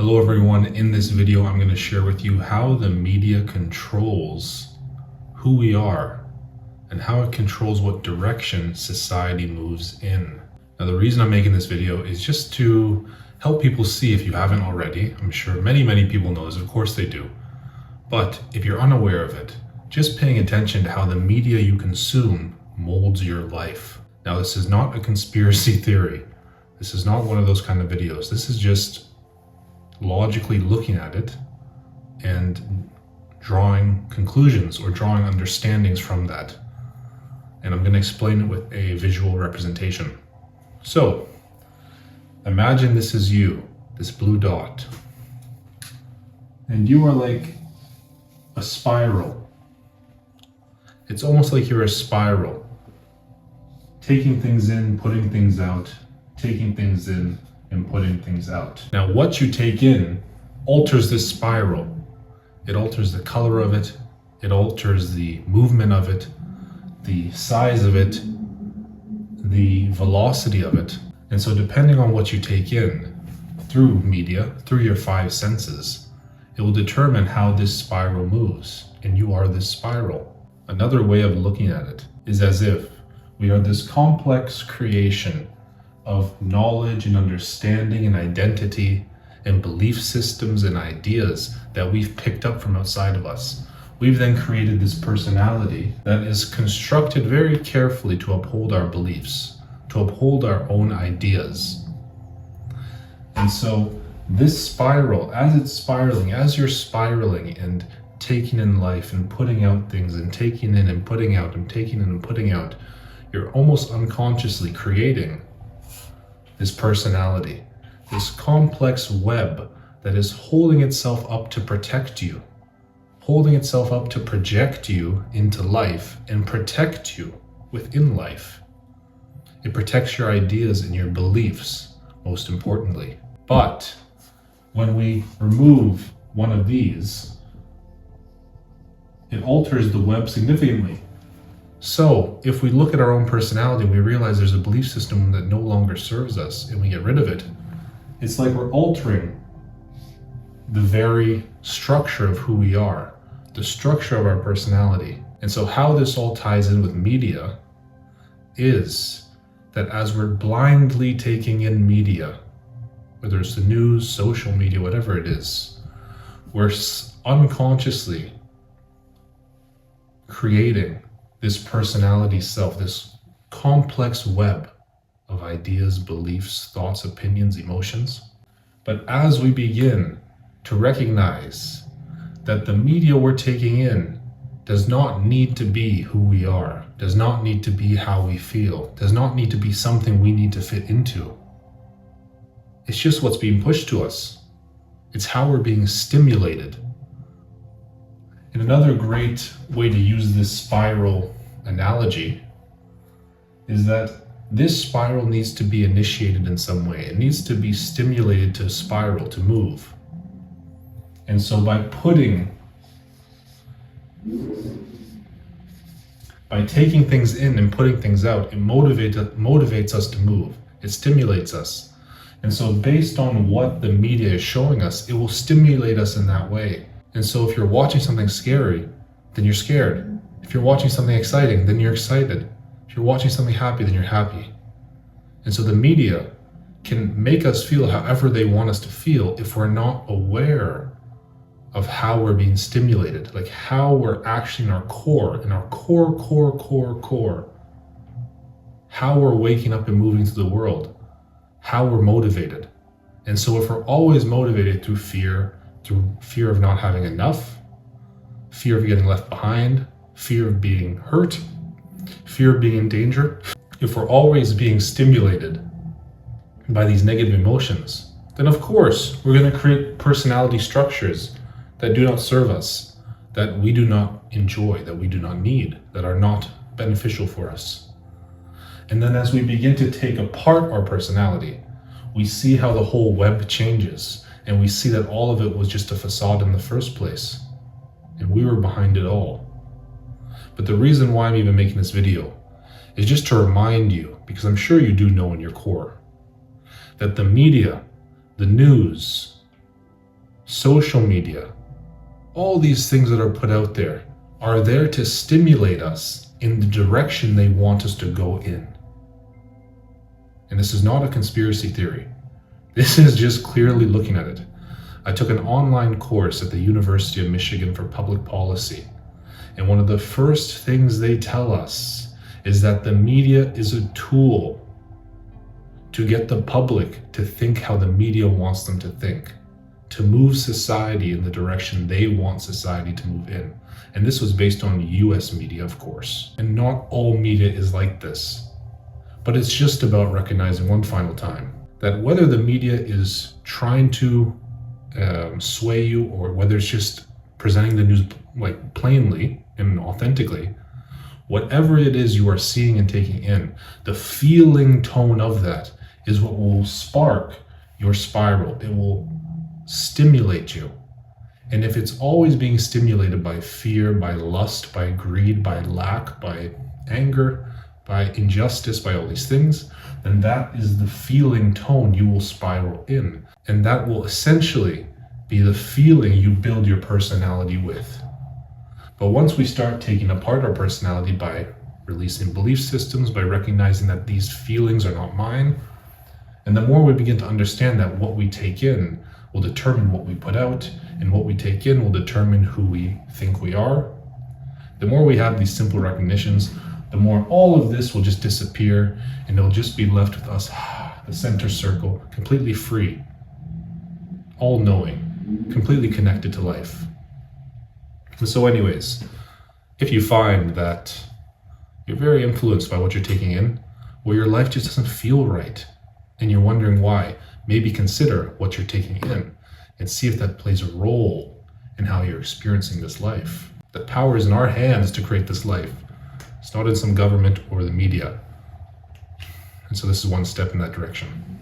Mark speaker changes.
Speaker 1: Hello everyone, in this video I'm going to share with you how the media controls who we are and how it controls what direction society moves in. Now the reason I'm making this video is just to help people see, if you haven't already. I'm sure many people know this, of course they do. But if you're unaware of it, just paying attention to how the media you consume molds your life. Now this is not a conspiracy theory. This is not one of those kind of videos. This is just logically looking at it and drawing conclusions or drawing understandings from that. And I'm going to explain it with a visual representation. So, imagine this is you, this blue dot. And you are like a spiral. It's almost like you're a spiral. Taking things in, putting things out, taking things in, and putting things out. Now what you take in alters this spiral. It alters the color of it, it alters the movement of it, the size of it, the velocity of it. And so depending on what you take in through media, through your five senses, it will determine how this spiral moves, and you are this spiral. Another way of looking at it is as if we are this complex creation of knowledge and understanding and identity and belief systems and ideas that we've picked up from outside of us. We've then created this personality that is constructed very carefully to uphold our beliefs, to uphold our own ideas. And so this spiral, as it's spiraling, as you're spiraling and taking in life and putting out things and taking in and putting out and taking in and putting out, you're almost unconsciously creating this personality, this complex web that is holding itself up to protect you, holding itself up to project you into life and protect you within life. It protects your ideas and your beliefs, most importantly. But when we remove one of these, it alters the web significantly. So if we look at our own personality and we realize there's a belief system that no longer serves us and we get rid of it, it's like we're altering the very structure of who we are, the structure of our personality. And so how this all ties in with media is that as we're blindly taking in media, whether it's the news, social media, whatever it is, we're unconsciously creating this personality self, this complex web of ideas, beliefs, thoughts, opinions, emotions. But as we begin to recognize that the media we're taking in does not need to be who we are, does not need to be how we feel, does not need to be something we need to fit into. It's just what's being pushed to us. It's how we're being stimulated. And another great way to use this spiral analogy is that this spiral needs to be initiated in some way. It needs to be stimulated to spiral, to move. And so by taking things in and putting things out, it motivates us to move. It stimulates us. And so based on what the media is showing us, it will stimulate us in that way. And so if you're watching something scary, then you're scared. If you're watching something exciting, then you're excited. If you're watching something happy, then you're happy. And so the media can make us feel however they want us to feel if we're not aware of how we're being stimulated, like how we're actually in our core, how we're waking up and moving through the world, how we're motivated. And so if we're always motivated through fear of not having enough, fear of getting left behind, fear of being hurt, fear of being in danger, if we're always being stimulated by these negative emotions, then of course we're going to create personality structures that do not serve us, that we do not enjoy, that we do not need, that are not beneficial for us. And then as we begin to take apart our personality, we see how the whole web changes, and we see that all of it was just a facade in the first place, and we were behind it all. But the reason why I'm even making this video is just to remind you, because I'm sure you do know in your core, that the media, the news, social media, all these things that are put out there are there to stimulate us in the direction they want us to go in. And this is not a conspiracy theory. This is just clearly looking at it. I took an online course at the University of Michigan for public policy. And one of the first things they tell us is that the media is a tool to get the public to think how the media wants them to think, to move society in the direction they want society to move in. And this was based on US media, of course. And not all media is like this. But it's just about recognizing one final time that whether the media is trying to sway you, or whether it's just presenting the news like plainly and authentically, whatever it is you are seeing and taking in, the feeling tone of that is what will spark your spiral. It will stimulate you. And if it's always being stimulated by fear, by lust, by greed, by lack, by anger, by injustice, by all these things, then that is the feeling tone you will spiral in. And that will essentially be the feeling you build your personality with. But once we start taking apart our personality by releasing belief systems, by recognizing that these feelings are not mine, and the more we begin to understand that what we take in will determine what we put out, and what we take in will determine who we think we are, the more we have these simple recognitions, the more all of this will just disappear, and it'll just be left with us, the center circle, completely free, all-knowing, completely connected to life. And so anyways, if you find that you're very influenced by what you're taking in, or your life just doesn't feel right, and you're wondering why, maybe consider what you're taking in and see if that plays a role in how you're experiencing this life. The power is in our hands to create this life. It's not in some government or the media. And so this is one step in that direction.